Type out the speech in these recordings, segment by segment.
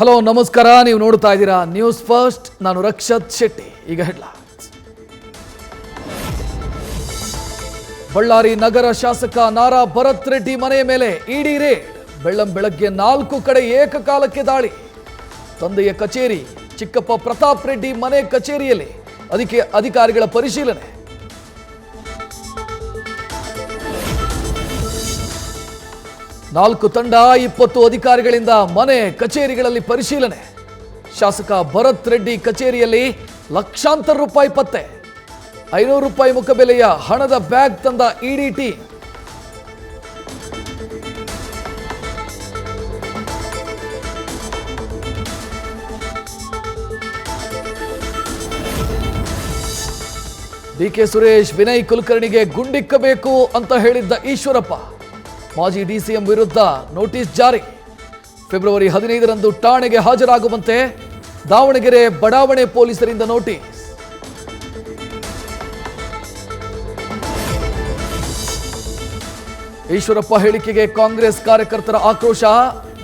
Hello ನಮಸ್ಕಾರ, ನೀವು ನೋಡ್ತಾ ಇದ್ದೀರಾ ನ್ಯೂಸ್ ಫಸ್ಟ್. ನಾನು ರಕ್ಷತ್ ಶೆಟ್ಟಿ. ಈಗ ಹೆಡ್ಲೈನ್ಸ್. ಬಳ್ಳಾರಿ ನಗರ ಶಾಸಕ ನಾರಾ ಭರತ್ ರೆಡ್ಡಿ ಮನೆಯ ಮೇಲೆ ಇಡಿ ರೇಡ್. ಬೆಳ್ಳಂಬೆಳಗ್ಗೆ 4 ಕಡೆ ಏಕಕಾಲಕ್ಕೆ ದಾಳಿ. ತಂದೆಯ ಕಚೇರಿ ಚಿಕ್ಕಪ್ಪ ಪ್ರತಾಪ್ ರೆಡ್ಡಿ ಮನೆ ಕಚೇರಿಯಲ್ಲಿ ಅಧಿಕಾರಿಗಳ ಪರಿಶೀಲನೆ. ನಾಲ್ಕು ತಂಡ 20 ಅಧಿಕಾರಿಗಳಿಂದ ಮನೆ ಕಚೇರಿಗಳಲ್ಲಿ ಪರಿಶೀಲನೆ. ಶಾಸಕ ಭರತ್ ರೆಡ್ಡಿ ಕಚೇರಿಯಲ್ಲಿ ಲಕ್ಷಾಂತರ ರೂಪಾಯಿ ಪತ್ತೆ. 500 ರೂಪಾಯಿ ಮುಖಬೆಲೆಯ ಹಣದ ಬ್ಯಾಗ್ ತಂದ ಇಡಿ ಟೀಮ್. ಡಿಕೆ ಸುರೇಶ್ ವಿನಯ್ ಕುಲಕರ್ಣಿಗೆ ಗುಂಡಿಕ್ಕಬೇಕು ಅಂತ ಹೇಳಿದ್ದ ಈಶ್ವರಪ್ಪ. ಮಾಜಿ ಡಿಸಿಎಂ ವಿರುದ್ಧ ನೋಟಿಸ್ ಜಾರಿ. ಫೆಬ್ರವರಿ 15ರಂದು ಠಾಣೆಗೆ ಹಾಜರಾಗುವಂತೆ ದಾವಣಗೆರೆ ಬಡಾವಣೆ ಪೊಲೀಸರಿಂದ ನೋಟಿಸ್. ಈಶ್ವರಪ್ಪ ಹೇಳಿಕೆಗೆ ಕಾಂಗ್ರೆಸ್ ಕಾರ್ಯಕರ್ತರ ಆಕ್ರೋಶ.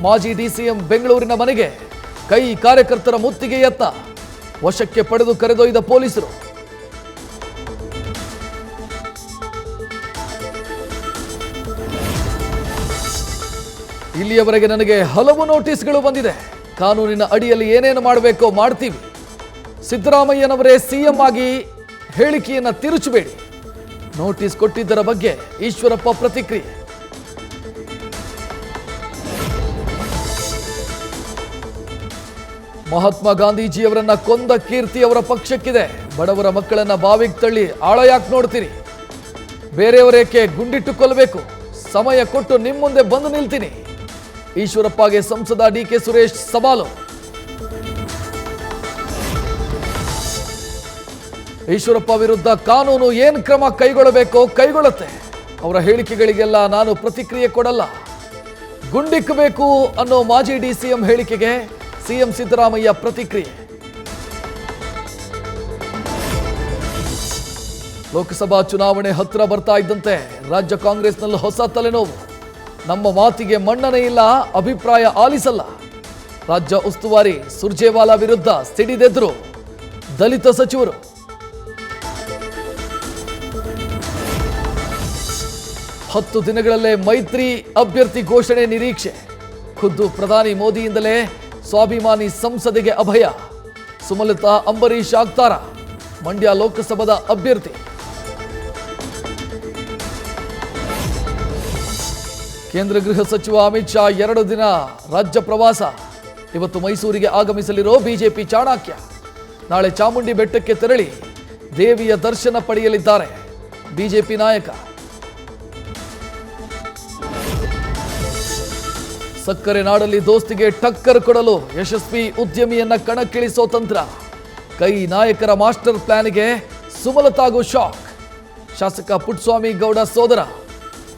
ಮಾಜಿ ಡಿಸಿಎಂ ಬೆಂಗಳೂರಿನ ಮನೆಗೆ ಕೈ ಕಾರ್ಯಕರ್ತರ ಮುತ್ತಿಗೆ ಯತ್ನ. ವಶಕ್ಕೆ ಪಡೆದು ಕರೆದೊಯ್ದ ಪೊಲೀಸರು. ಇಲ್ಲಿಯವರೆಗೆ ನನಗೆ ಹಲವು ನೋಟಿಸ್ಗಳು ಬಂದಿದೆ. ಕಾನೂನಿನ ಅಡಿಯಲ್ಲಿ ಏನೇನು ಮಾಡಬೇಕೋ ಮಾಡ್ತೀವಿ. ಸಿದ್ದರಾಮಯ್ಯನವರೇ ಸಿಎಂ ಆಗಿ ಹೇಳಿಕೆಯನ್ನ ತಿರುಚಬೇಡಿ. ನೋಟಿಸ್ ಕೊಟ್ಟಿದ್ದರ ಬಗ್ಗೆ ಈಶ್ವರಪ್ಪ ಪ್ರತಿಕ್ರಿಯೆ. ಮಹಾತ್ಮ ಗಾಂಧೀಜಿಯವರನ್ನ ಕೊಂದ ಕೀರ್ತಿ ಅವರ ಪಕ್ಷಕ್ಕಿದೆ. ಬಡವರ ಮಕ್ಕಳನ್ನ ಬಾವಿಗೆ ತಳ್ಳಿ ಆಳ ಯಾಕೆ ನೋಡ್ತೀರಿ? ಬೇರೆಯವರೇಕೆ ಗುಂಡಿಟ್ಟು ಕೊಲ್ಲಬೇಕು? ಸಮಯ ಕೊಟ್ಟು ನಿಮ್ಮ ಮುಂದೆ ಬಂದು ನಿಲ್ತೀನಿ. ಈಶ್ವರಪ್ಪಗೆ ಸಂಸದ ಡಿಕೆ ಸುರೇಶ್ ಸವಾಲು. ಈಶ್ವರಪ್ಪ ವಿರುದ್ಧ ಕಾನೂನು ಏನು ಕ್ರಮ ಕೈಗೊಳ್ಳಬೇಕೋ ಕೈಗೊಳ್ಳುತ್ತೆ. ಅವರ ಹೇಳಿಕೆಗಳಿಗೆಲ್ಲ ನಾನು ಪ್ರತಿಕ್ರಿಯೆ ಕೊಡಲ್ಲ. ಗುಂಡಿಕ್ಕಬೇಕು ಅನ್ನೋ ಮಾಜಿ ಡಿಸಿಎಂ ಹೇಳಿಕೆಗೆ ಸಿಎಂ ಸಿದ್ದರಾಮಯ್ಯ ಪ್ರತಿಕ್ರಿಯೆ. ಲೋಕಸಭಾ ಚುನಾವಣೆ ಹತ್ತಿರ ಬರ್ತಾ ಇದ್ದಂತೆ ರಾಜ್ಯ ಕಾಂಗ್ರೆಸ್ನಲ್ಲಿ ಹೊಸ ತಲೆನೋವು. ನಮ್ಮ ಮಾತಿಗೆ ಮನ್ನಣೆ ಇಲ್ಲ, ಅಭಿಪ್ರಾಯ ಆಲಿಸಲ್ಲ. ರಾಜ್ಯ ಉಸ್ತುವಾರಿ ಸುರ್ಜೇವಾಲಾ ವಿರುದ್ಧ ಸಿಡಿದೆದ್ರು ದಲಿತ ಸಚಿವರು. ಹತ್ತು ದಿನಗಳಲ್ಲೇ ಮೈತ್ರಿ ಅಭ್ಯರ್ಥಿ ಘೋಷಣೆ ನಿರೀಕ್ಷೆ. ಖುದ್ದು ಪ್ರಧಾನಿ ಮೋದಿಯಿಂದಲೇ ಸ್ವಾಭಿಮಾನಿ ಸಂಸದೆಗೆ ಅಭಯ. ಸುಮಲತಾ ಅಂಬರೀಶ್ ಆಗ್ತಾರ ಮಂಡ್ಯ ಲೋಕಸಭಾದ ಅಭ್ಯರ್ಥಿ. ಕೇಂದ್ರ ಗೃಹ ಸಚಿವ ಅಮಿತ್ ಶಾ 2 ದಿನ ರಾಜ್ಯ ಪ್ರವಾಸ. ಇವತ್ತು ಮೈಸೂರಿಗೆ ಆಗಮಿಸಲಿರೋ ಬಿಜೆಪಿ ಚಾಣಕ್ಯ ನಾಳೆ ಚಾಮುಂಡಿ ಬೆಟ್ಟಕ್ಕೆ ತೆರಳಿ ದೇವಿಯ ದರ್ಶನ ಪಡೆಯಲಿದ್ದಾರೆ ಬಿಜೆಪಿ ನಾಯಕ. ಸಕ್ಕರೆ ನಾಡಲ್ಲಿ ದೋಸ್ತಿಗೆ ಟಕ್ಕರ್ ಕೊಡಲು ಯಶಸ್ವಿ ಉದ್ಯಮಿಯನ್ನ ಕಣಕ್ಕಿಳಿಸೋ ತಂತ್ರ. ಕೈ ನಾಯಕರ ಮಾಸ್ಟರ್ ಪ್ಲಾನ್ಗೆ ಸುಮಲತಾಗೂ ಶಾಕ್. ಶಾಸಕ ಪುಟ್ಟಸ್ವಾಮಿ ಗೌಡ ಸೋದರ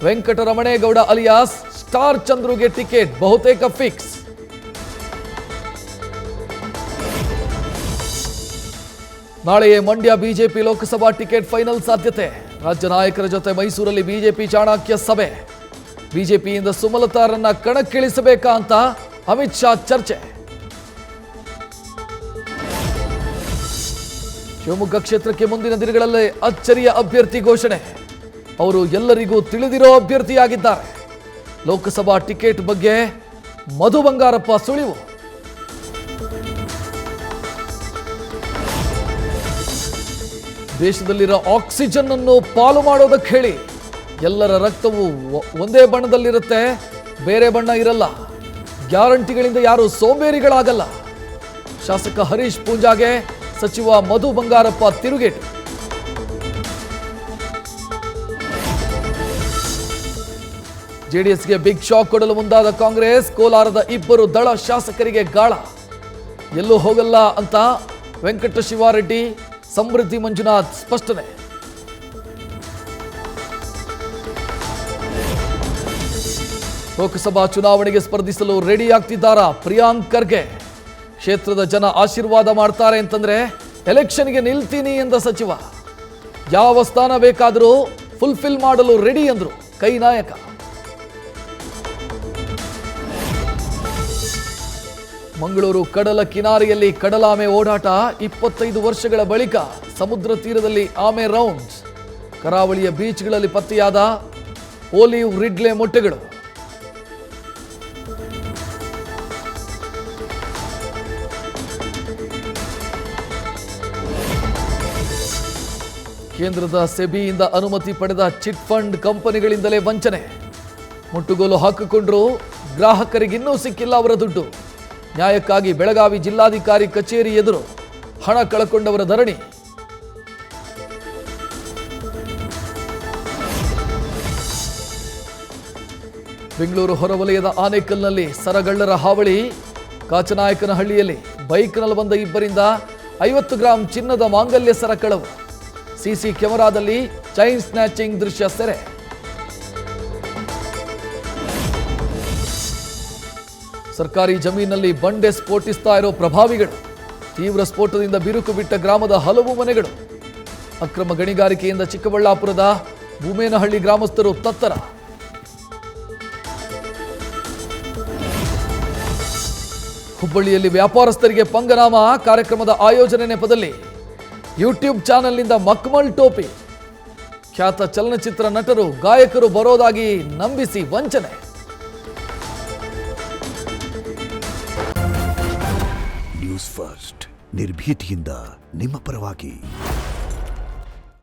ವೆಂಕಟರಮಣೇಗೌಡ ಅಲಿಯಾಸ್ ಸ್ಟಾರ್ ಚಂದ್ರುಗೆ ಟಿಕೆಟ್ ಬಹುತೇಕ ಫಿಕ್ಸ್. ನಾಳೆಯೇ Mandya BJP Lok Sabha ticket final ಸಾಧ್ಯತೆ. ರಾಜ್ಯ ನಾಯಕರ ಜೊತೆ ಮೈಸೂರಲ್ಲಿ ಬಿಜೆಪಿ ಚಾಣಕ್ಯ ಸಭೆ. ಬಿಜೆಪಿಯಿಂದ ಸುಮಲತಾರನ್ನ ಕಣಕ್ಕಿಳಿಸಬೇಕಾ ಅಂತ ಅಮಿತ್ ಶಾ ಚರ್ಚೆ. ಶಿವಮೊಗ್ಗ ಕ್ಷೇತ್ರಕ್ಕೆ ಮುಂದಿನ ದಿನಗಳಲ್ಲೇ ಅಚ್ಚರಿಯ ಅಭ್ಯರ್ಥಿ ಘೋಷಣೆ. ಅವರು ಎಲ್ಲರಿಗೂ ತಿಳಿದಿರೋ ಅಭ್ಯರ್ಥಿಯಾಗಿದ್ದಾರೆ. ಲೋಕಸಭಾ ಟಿಕೆಟ್ ಬಗ್ಗೆ ಮಧು ಬಂಗಾರಪ್ಪ ಸುಳಿವು. ದೇಶದಲ್ಲಿರೋ ಆಕ್ಸಿಜನ್ ಅನ್ನು ಪಾಲು ಮಾಡೋದಕ್ಕೆ ಹೇಳಿ. ಎಲ್ಲರ ರಕ್ತವು ಒಂದೇ ಬಣ್ಣದಲ್ಲಿರುತ್ತೆ, ಬೇರೆ ಬಣ್ಣ ಇರಲ್ಲ. ಗ್ಯಾರಂಟಿಗಳಿಂದ ಯಾರು ಸೋಂಬೇರಿಗಳಾಗಲ್ಲ. ಶಾಸಕ ಹರೀಶ್ ಪೂಂಜಾಗೆ ಸಚಿವ ಮಧು ಬಂಗಾರಪ್ಪ ತಿರುಗೇಟು. ಜೆಡಿಎಸ್ಗೆ ಬಿಗ್ ಶಾಕ್ ಕೊಡಲು ಮುಂದಾದ ಕಾಂಗ್ರೆಸ್. ಕೋಲಾರದ 2 ದಳ ಶಾಸಕರಿಗೆ ಗಾಳ. ಎಲ್ಲೂ ಹೋಗಲ್ಲ ಅಂತ ವೆಂಕಟಶಿವಾರೆಡ್ಡಿ, ಸಮೃದ್ಧಿ ಮಂಜುನಾಥ್ ಸ್ಪಷ್ಟನೆ. ಲೋಕಸಭಾ ಚುನಾವಣೆಗೆ ಸ್ಪರ್ಧಿಸಲು ರೆಡಿ ಆಗ್ತಿದ್ದಾರಾ ಪ್ರಿಯಾಂಕ್ ಖರ್ಗೆ? ಕ್ಷೇತ್ರದ ಜನ ಆಶೀರ್ವಾದ ಮಾಡ್ತಾರೆ ಅಂತಂದ್ರೆ ಎಲೆಕ್ಷನ್ಗೆ ನಿಲ್ತೀನಿ ಎಂದ ಸಚಿವ. ಯಾವ ಸ್ಥಾನ ಬೇಕಾದರೂ ಫುಲ್ಫಿಲ್ ಮಾಡಲು ರೆಡಿ ಎಂದರು ಕೈ ನಾಯಕ. ಮಂಗಳೂರು ಕಡಲ ಕಿನಾರೆಯಲ್ಲಿ ಕಡಲಾಮೆ ಓಡಾಟ 25 ವರ್ಷಗಳ ಬಳಿಕ ಸಮುದ್ರ ತೀರದಲ್ಲಿ ಆಮೆ ರೌಂಡ್ಸ್. ಕರಾವಳಿಯ ಬೀಚ್ಗಳಲ್ಲಿ ಪತ್ತೆಯಾದ ಓಲಿವ್ ರಿಡ್ಲೆ ಮೊಟ್ಟೆಗಳು. ಕೇಂದ್ರದ ಸೆಬಿಯಿಂದ ಅನುಮತಿ ಪಡೆದ ಚಿಟ್ ಫಂಡ್ ಕಂಪನಿಗಳಿಂದಲೇ ವಂಚನೆ. ಮುಟ್ಟುಗೋಲು ಹಾಕಿಕೊಂಡ್ರು ಗ್ರಾಹಕರಿಗಿನ್ನೂ ಸಿಕ್ಕಿಲ್ಲ ಅವರ ದುಡ್ಡು. ನ್ಯಾಯಕ್ಕಾಗಿ ಬೆಳಗಾವಿ ಜಿಲ್ಲಾಧಿಕಾರಿ ಕಚೇರಿ ಎದುರು ಹಣ ಕಳಕೊಂಡವರ ಧರಣಿ. ಬೆಂಗಳೂರು ಹೊರವಲಯದ ಆನೇಕಲ್ನಲ್ಲಿ ಸರಗಳ್ಳರ ಹಾವಳಿ. ಕಾಚನಾಯಕನಹಳ್ಳಿಯಲ್ಲಿ ಬೈಕ್ನಲ್ಲಿ ಬಂದ ಇಬ್ಬರಿಂದ 50 ಗ್ರಾಂ ಚಿನ್ನದ ಮಾಂಗಲ್ಯ ಸರ ಕಳವು. ಸಿಸಿ ಕ್ಯಾಮೆರಾದಲ್ಲಿ ಚೈನ್ ಸ್ನ್ಯಾಚಿಂಗ್ ದೃಶ್ಯ ಸೆರೆ. ಸರ್ಕಾರಿ ಜಮೀನಿನಲ್ಲಿ ಬಂಡೆ ಸ್ಫೋಟಿಸ್ತಾ ಇರೋ ಪ್ರಭಾವಿಗಳು. ತೀವ್ರ ಸ್ಫೋಟದಿಂದ ಬಿರುಕು ಬಿಟ್ಟ ಗ್ರಾಮದ ಹಲವು ಮನೆಗಳು. ಅಕ್ರಮ ಗಣಿಗಾರಿಕೆಯಿಂದ ಚಿಕ್ಕಬಳ್ಳಾಪುರದ ಭೂಮೇನಹಳ್ಳಿ ಗ್ರಾಮಸ್ಥರು ತತ್ತರ. ಹುಬ್ಬಳ್ಳಿಯಲ್ಲಿ ವ್ಯಾಪಾರಸ್ಥರಿಗೆ ಪಂಗನಾಮ. ಕಾರ್ಯಕ್ರಮದ ಆಯೋಜನೆ ನೆಪದಲ್ಲಿ ಯೂಟ್ಯೂಬ್ ಚಾನೆಲ್ನಿಂದ ಮಕ್ಮಲ್ ಟೋಪಿ. ಖ್ಯಾತ ಚಲನಚಿತ್ರ ನಟರು ಗಾಯಕರು ಬರೋದಾಗಿ ನಂಬಿಸಿ ವಂಚನೆ. ನ್ಯೂಸ್ ಫಸ್ಟ್ ನಿರ್ಭೀತಿಯಿಂದ ನಿಮ್ಮ ಪರವಾಗಿ.